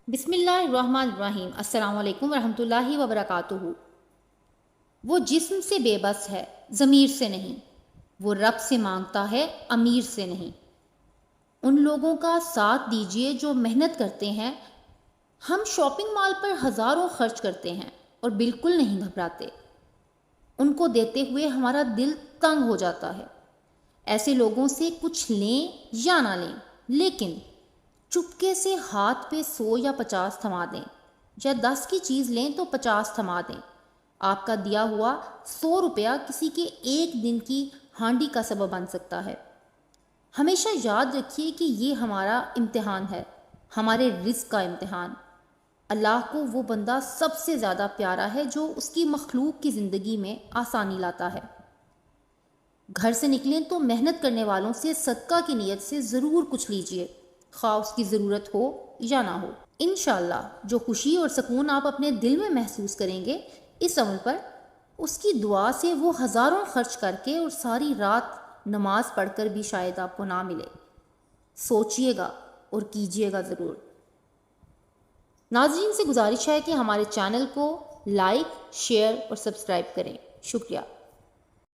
بسم اللہ الرحمن الرحیم۔ السلام علیکم ورحمۃ اللہ وبرکاتہ۔ وہ جسم سے بے بس ہے، ضمیر سے نہیں۔ وہ رب سے مانگتا ہے، امیر سے نہیں۔ ان لوگوں کا ساتھ دیجئے جو محنت کرتے ہیں۔ ہم شاپنگ مال پر ہزاروں خرچ کرتے ہیں اور بالکل نہیں گھبراتے۔ ان کو دیتے ہوئے ہمارا دل تنگ ہو جاتا ہے۔ ایسے لوگوں سے کچھ لیں یا نہ لیں، لیکن چپکے سے ہاتھ پہ 100 یا 50 تھما دیں، یا 10 کی چیز لیں تو 50 تھما دیں۔ آپ کا دیا ہوا 100 روپیہ کسی کے ایک دن کی ہانڈی کا سبب بن سکتا ہے۔ ہمیشہ یاد رکھیے کہ یہ ہمارا امتحان ہے، ہمارے رزق کا امتحان۔ اللہ کو وہ بندہ سب سے زیادہ پیارا ہے جو اس کی مخلوق کی زندگی میں آسانی لاتا ہے۔ گھر سے نکلیں تو محنت کرنے والوں سے صدقہ کی نیت سے ضرور کچھ لیجئے، خواہ اس کی ضرورت ہو یا نہ ہو۔ انشاءاللہ جو خوشی اور سکون آپ اپنے دل میں محسوس کریں گے اس عمل پر، اس کی دعا سے وہ ہزاروں خرچ کر کے اور ساری رات نماز پڑھ کر بھی شاید آپ کو نہ ملے۔ سوچئے گا اور کیجئے گا ضرور۔ ناظرین سے گزارش ہے کہ ہمارے چینل کو لائک، شیئر اور سبسکرائب کریں۔ شکریہ۔